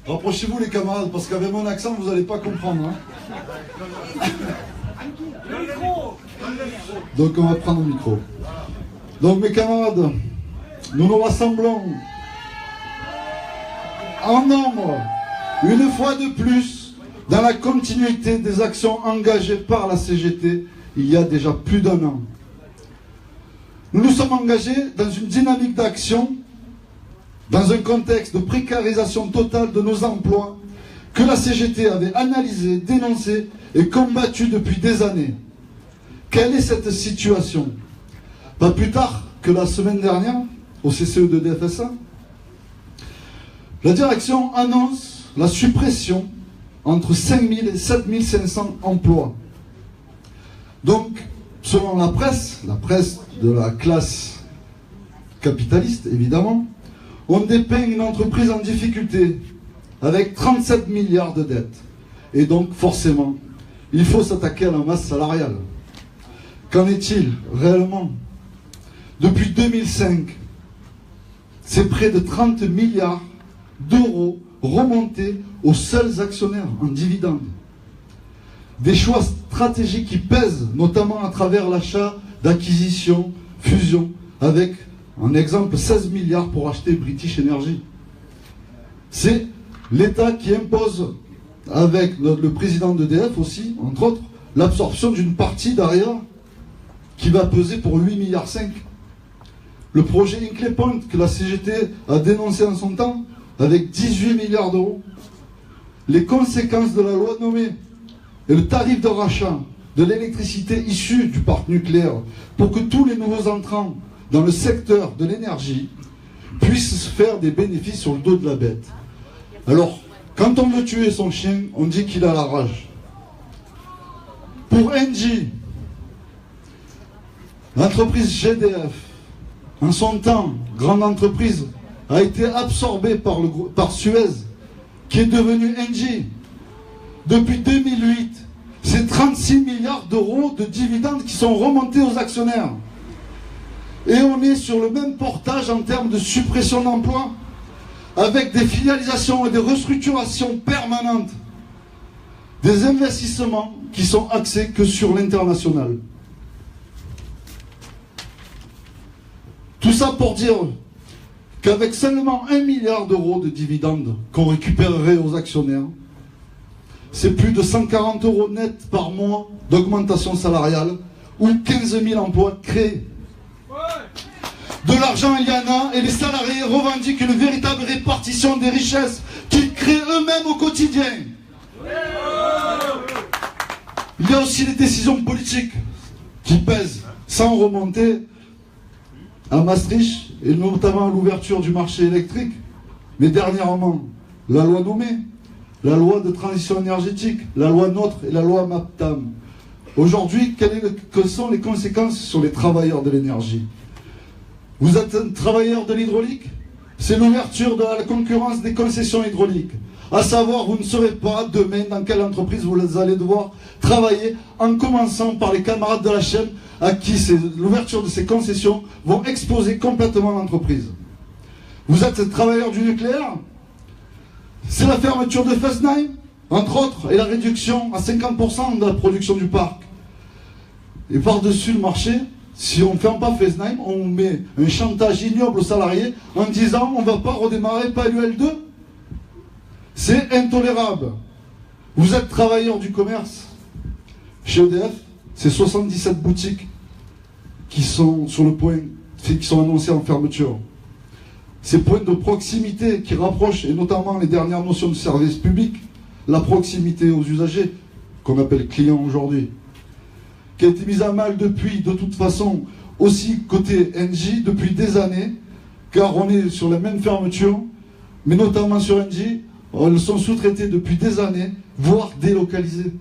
Rapprochez-vous les camarades, parce qu'avec mon accent, vous n'allez pas comprendre. Hein. Donc on va prendre le micro. Donc mes camarades, nous nous rassemblons en nombre, une fois de plus, dans la continuité des actions engagées par la CGT il y a déjà plus d'un an. Nous nous sommes engagés dans une dynamique d'action, dans un contexte de précarisation totale de nos emplois, que la CGT avait analysé, dénoncé et combattu depuis des années. Quelle est cette situation? Pas plus tard que la semaine dernière, au CCE de DFSA, la direction annonce la suppression entre 5 000 et 7 500 emplois. Donc, selon la presse de la classe capitaliste, évidemment, on dépeint une entreprise en difficulté, avec 37 milliards de dettes. Et donc, forcément, il faut s'attaquer à la masse salariale. Qu'en est-il réellement? Depuis 2005, c'est près de 30 milliards d'euros remontés aux seuls actionnaires en dividendes. Des choix stratégiques qui pèsent, notamment à travers l'achat d'acquisitions, fusions, avec, en exemple, 16 milliards pour acheter British Energy. C'est l'État qui impose, avec le président d'EDF aussi, entre autres, l'absorption d'une partie derrière qui va peser pour 8,5 milliards. Le projet Hinkley Point que la CGT a dénoncé en son temps, avec 18 milliards d'euros. Les conséquences de la loi nommée et le tarif de rachat de l'électricité issue du parc nucléaire pour que tous les nouveaux entrants dans le secteur de l'énergie puissent faire des bénéfices sur le dos de la bête. Alors, quand on veut tuer son chien, on dit qu'il a la rage. Pour Engie, l'entreprise GDF, en son temps, grande entreprise, a été absorbée par Suez, qui est devenu Engie. Depuis 2008, c'est 36 milliards d'euros de dividendes qui sont remontés aux actionnaires. Et on est sur le même portage en termes de suppression d'emplois, avec des filialisations et des restructurations permanentes, des investissements qui sont axés que sur l'international. Tout ça pour dire qu'avec seulement 1 milliard d'euros de dividendes qu'on récupérerait aux actionnaires, c'est plus de 140 euros net par mois d'augmentation salariale ou 15 000 emplois créés. De l'argent, il y en a, et les salariés revendiquent une véritable répartition des richesses qu'ils créent eux-mêmes au quotidien. Il y a aussi les décisions politiques qui pèsent, sans remonter à Maastricht, et notamment à l'ouverture du marché électrique. Mais dernièrement, la loi nommée, la loi de transition énergétique, la loi NOTRe et la loi MAPTAM. Aujourd'hui, quelles sont les conséquences sur les travailleurs de l'énergie? Vous êtes un travailleur de l'hydraulique? C'est l'ouverture de la concurrence des concessions hydrauliques. À savoir, vous ne saurez pas demain dans quelle entreprise vous allez devoir travailler, en commençant par les camarades de la chaîne à qui l'ouverture de ces concessions vont exposer complètement l'entreprise. Vous êtes travailleur du nucléaire? C'est la fermeture de Fessenheim, entre autres, et la réduction à 50% de la production du parc. Et par-dessus le marché, si on ne ferme pas Fessenheim, on met un chantage ignoble aux salariés en disant on ne va pas redémarrer PALUL 2. C'est intolérable. Vous êtes travailleur du commerce. Chez EDF, c'est 77 boutiques qui sont sur le point, qui sont annoncées en fermeture. Ces points de proximité qui rapprochent, et notamment les dernières notions de service public, la proximité aux usagers, qu'on appelle clients aujourd'hui, qui a été mise à mal depuis, de toute façon, aussi côté Engie, depuis des années, car on est sur la même fermeture, mais notamment sur Engie, elles sont sous-traitées depuis des années, voire délocalisées,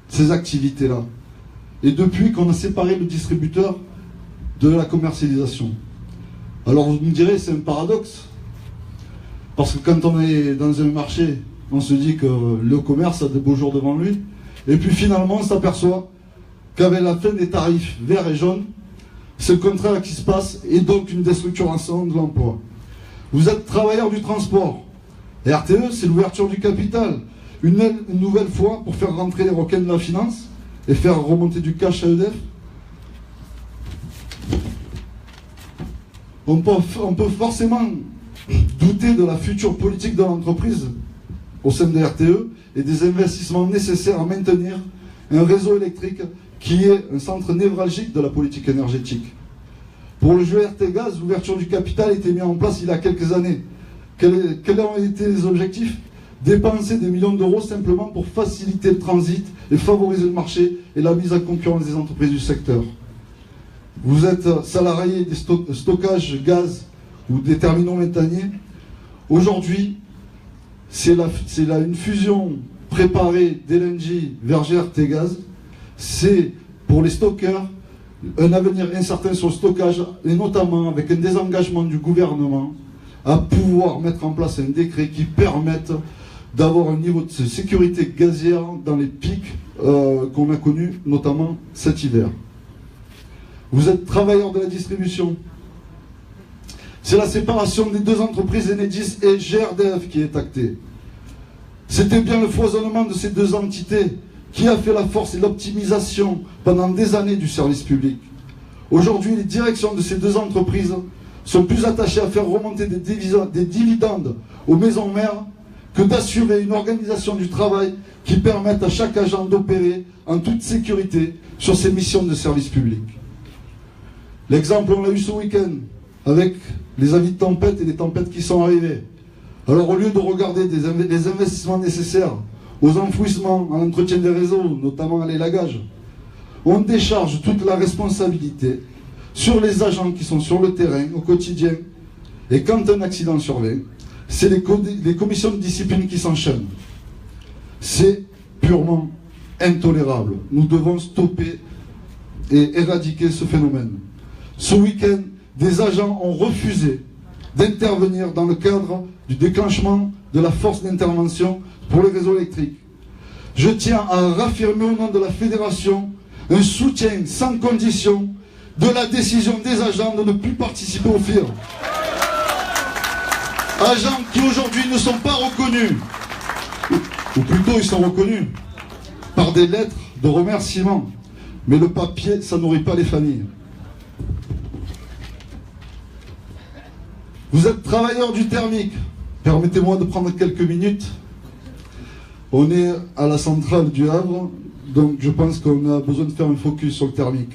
ces activités-là. Et depuis qu'on a séparé le distributeur de la commercialisation. Alors vous me direz, c'est un paradoxe, parce que quand on est dans un marché, on se dit que le commerce a de beaux jours devant lui, et puis finalement on s'aperçoit qu'avec la fin des tarifs verts et jaunes, c'est le contraire qui se passe, et donc une déstructuration de l'emploi. Vous êtes travailleur du transport, Et RTE, c'est l'ouverture du capital. Une nouvelle fois pour faire rentrer les requins de la finance et faire remonter du cash à EDF. On peut forcément douter de la future politique de l'entreprise au sein de RTE et des investissements nécessaires à maintenir un réseau électrique qui est un centre névralgique de la politique énergétique. Pour le jeu RT Gaz, l'ouverture du capital a été mise en place il y a quelques années. Quels ont été les objectifs? Dépenser des millions d'euros simplement pour faciliter le transit et favoriser le marché et la mise en concurrence des entreprises du secteur. Vous êtes salarié des stockages gaz ou des terminaux méthaniers. Aujourd'hui, c'est une fusion préparée d'LNG vers GRT Gaz. C'est pour les stockeurs un avenir incertain sur le stockage et notamment avec un désengagement du gouvernement à pouvoir mettre en place un décret qui permette d'avoir un niveau de sécurité gazière dans les pics qu'on a connus notamment cet hiver. Vous êtes travailleur de la distribution. C'est la séparation des deux entreprises Enedis et GRDF qui est actée. C'était bien le foisonnement de ces deux entités qui a fait la force et l'optimisation pendant des années du service public. Aujourd'hui, les directions de ces deux entreprises sont plus attachées à faire remonter des dividendes aux maisons mères que d'assurer une organisation du travail qui permette à chaque agent d'opérer en toute sécurité sur ses missions de service public. L'exemple, on l'a eu ce week-end, avec les avis de tempête et les tempêtes qui sont arrivées. Alors au lieu de regarder les investissements nécessaires aux enfouissements, à l'entretien des réseaux, notamment à l'élagage, on décharge toute la responsabilité sur les agents qui sont sur le terrain au quotidien. Et quand un accident survient, c'est les commissions de discipline qui s'enchaînent. C'est purement intolérable. Nous devons stopper et éradiquer ce phénomène. Ce week-end, des agents ont refusé d'intervenir dans le cadre du déclenchement de la force d'intervention pour les réseaux électriques. Je tiens à raffirmer au nom de la Fédération un soutien sans condition de la décision des agents de ne plus participer au FIR. Agents qui aujourd'hui ne sont pas reconnus, ou plutôt ils sont reconnus par des lettres de remerciement, mais le papier, ça nourrit pas les familles. Vous êtes travailleur du thermique. Permettez-moi de prendre quelques minutes. On est à la centrale du Havre, donc je pense qu'on a besoin de faire un focus sur le thermique.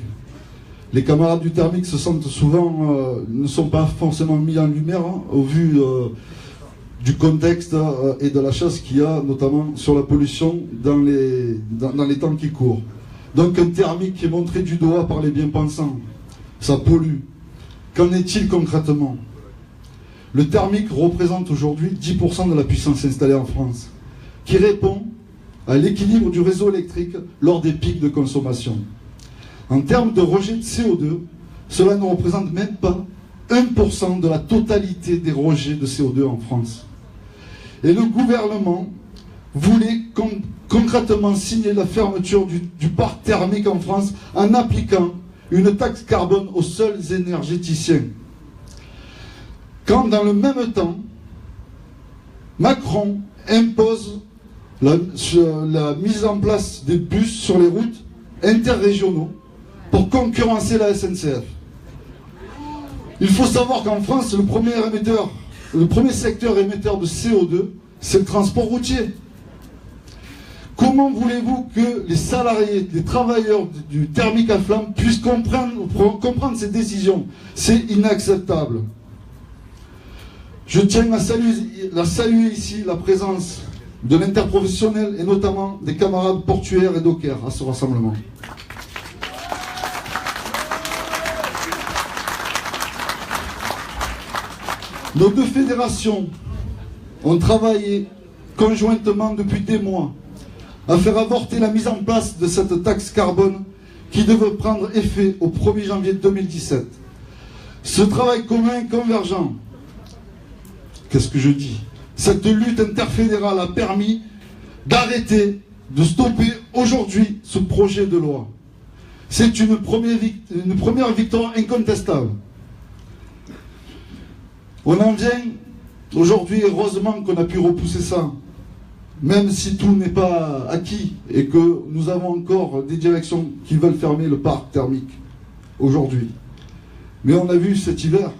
Les camarades du thermique se sentent souvent, ne sont pas forcément mis en lumière au vu du contexte et de la chasse qu'il y a, notamment sur la pollution dans les temps qui courent. Donc un thermique qui est montré du doigt par les bien-pensants, ça pollue. Qu'en est-il concrètement ? Le thermique représente aujourd'hui 10% de la puissance installée en France, qui répond à l'équilibre du réseau électrique lors des pics de consommation. En termes de rejet de CO2, cela ne représente même pas 1% de la totalité des rejets de CO2 en France. Et le gouvernement voulait concrètement signer la fermeture du parc thermique en France en appliquant une taxe carbone aux seuls énergéticiens. Quand dans le même temps, Macron impose la mise en place des bus sur les routes interrégionaux pour concurrencer la SNCF. Il faut savoir qu'en France, le premier secteur émetteur de CO2, c'est le transport routier. Comment voulez-vous que les salariés, les travailleurs du thermique à flamme puissent comprendre ces décisions? C'est inacceptable. Je tiens à saluer ici la présence de l'interprofessionnel et notamment des camarades portuaires et dockers à ce rassemblement. Nos deux fédérations ont travaillé conjointement depuis des mois à faire avorter la mise en place de cette taxe carbone qui devait prendre effet au 1er janvier 2017. Ce travail commun et convergent, qu'est-ce que je dis? Cette lutte interfédérale a permis d'arrêter, de stopper aujourd'hui ce projet de loi. C'est une première victoire incontestable. On en vient Aujourd'hui, heureusement qu'on a pu repousser ça, même si tout n'est pas acquis et que nous avons encore des directions qui veulent fermer le parc thermique aujourd'hui. Mais on a vu cet hiver,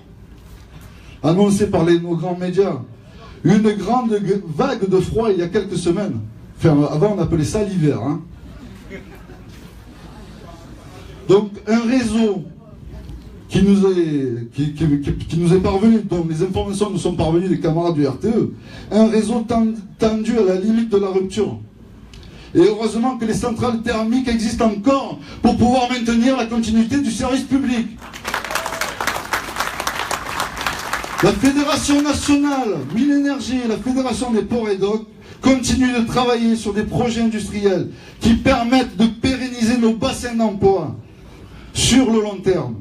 annoncé par nos grands médias, une grande vague de froid il y a quelques semaines. Enfin, avant on appelait ça l'hiver. Hein. Donc un réseau qui nous est parvenu, dont les informations nous sont parvenues des camarades du RTE, un réseau tendu à la limite de la rupture. Et heureusement que les centrales thermiques existent encore pour pouvoir maintenir la continuité du service public. La Fédération nationale Minénergie et la Fédération des ports et docks continuent de travailler sur des projets industriels qui permettent de pérenniser nos bassins d'emploi sur le long terme.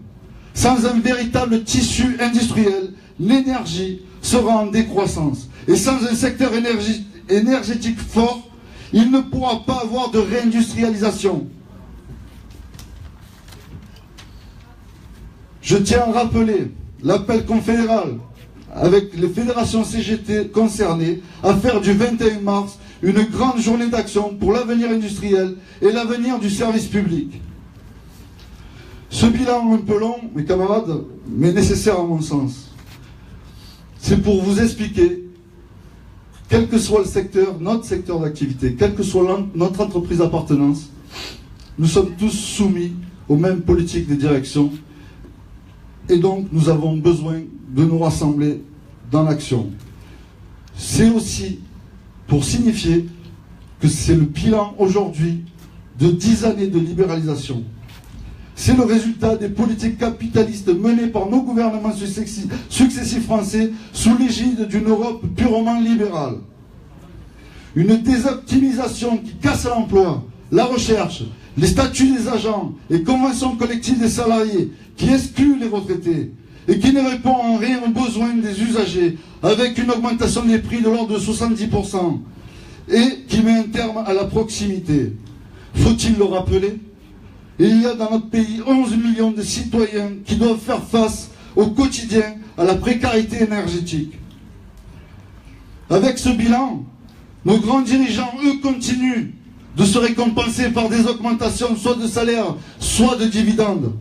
Sans un véritable tissu industriel, l'énergie sera en décroissance. Et sans un secteur énergétique fort, il ne pourra pas avoir de réindustrialisation. Je tiens à rappeler l'appel confédéral avec les fédérations CGT concernées à faire du 21 mars une grande journée d'action pour l'avenir industriel et l'avenir du service public. Ce bilan un peu long, mes camarades, mais nécessaire à mon sens, c'est pour vous expliquer, quel que soit le secteur, notre secteur d'activité, quelle que soit notre entreprise d'appartenance, nous sommes tous soumis aux mêmes politiques des directions et donc nous avons besoin de nous rassembler dans l'action. C'est aussi pour signifier que c'est le bilan aujourd'hui de 10 années de libéralisation. C'est le résultat des politiques capitalistes menées par nos gouvernements successifs français sous l'égide d'une Europe purement libérale. Une désoptimisation qui casse l'emploi, la recherche, les statuts des agents et conventions collectives des salariés, qui excluent les retraités et qui ne répond en rien aux besoins des usagers avec une augmentation des prix de l'ordre de 70% et qui met un terme à la proximité. Faut-il le rappeler ? Il y a dans notre pays 11 millions de citoyens qui doivent faire face au quotidien à la précarité énergétique. Avec ce bilan, nos grands dirigeants, eux, continuent de se récompenser par des augmentations soit de salaire, soit de dividendes.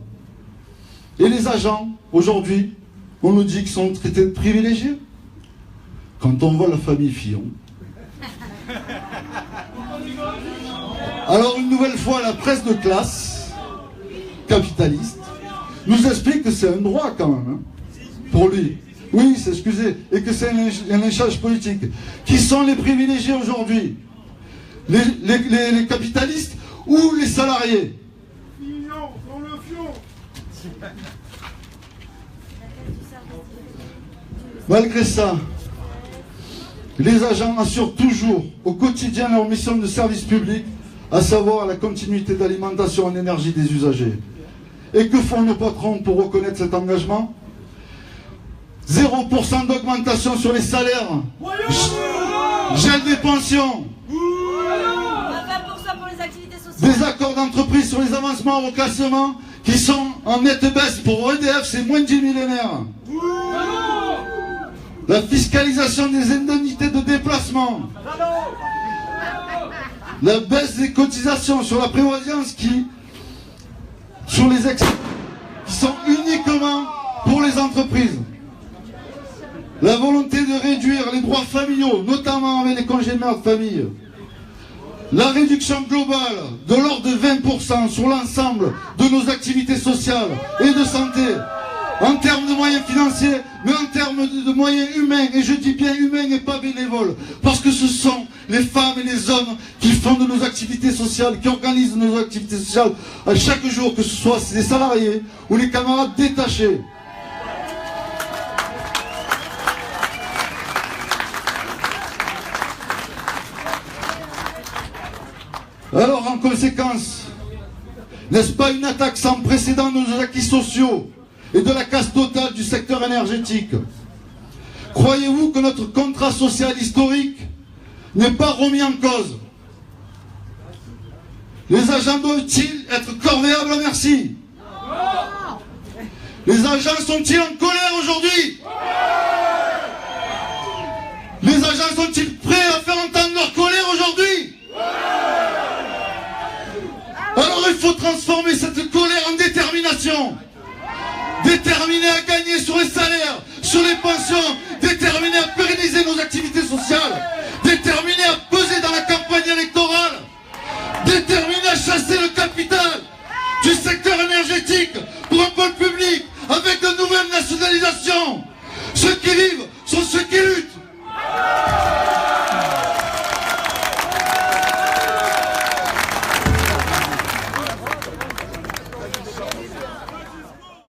Et les agents, aujourd'hui, on nous dit qu'ils sont traités de privilégiés. Quand on voit la famille Fillon. Alors une nouvelle fois, la presse de classe capitaliste nous explique que c'est un droit quand même, hein, pour lui. Oui, s'excuser, et que c'est un lynchage politique. Qui sont les privilégiés aujourd'hui ? Les capitalistes ou les salariés ? Malgré ça, les agents assurent toujours au quotidien leur mission de service public, à savoir la continuité d'alimentation en énergie des usagers. Et que font nos patrons pour reconnaître cet engagement ? 0% d'augmentation sur les salaires, gel des pensions, des accords d'entreprise sur les avancements au reclassement qui sont en nette baisse. Pour EDF, c'est moins de 10 millénaires. La fiscalisation des indemnités de déplacement, la baisse des cotisations sur la prévoyance sur les excès qui sont uniquement pour les entreprises. La volonté de réduire les droits familiaux, notamment avec les congés mère de famille. La réduction globale de l'ordre de 20% sur l'ensemble de nos activités sociales et de santé, en termes de moyens financiers, mais en termes de moyens humains, et je dis bien humains et pas bénévoles, parce que ce sont les femmes et les hommes qui font de nos activités sociales, qui organisent nos activités sociales à chaque jour, que ce soit les salariés ou les camarades détachés. Alors en conséquence, n'est-ce pas une attaque sans précédent de nos acquis sociaux et de la casse totale du secteur énergétique? Croyez-vous que notre contrat social historique n'est pas remis en cause? Les agents doivent-ils être corvéables à merci? Les agents sont-ils en colère aujourd'hui? Les agents sont-ils prêts à faire entendre leur colère aujourd'hui? Alors il faut transformer cette colère en détermination. Déterminés à gagner sur les salaires, sur les pensions, déterminés à pérenniser nos activités sociales, déterminés à peser dans la campagne électorale, déterminés à chasser le capital du secteur énergétique pour un pôle public avec de nouvelles nationalisations. Ceux qui vivent sont ceux qui luttent.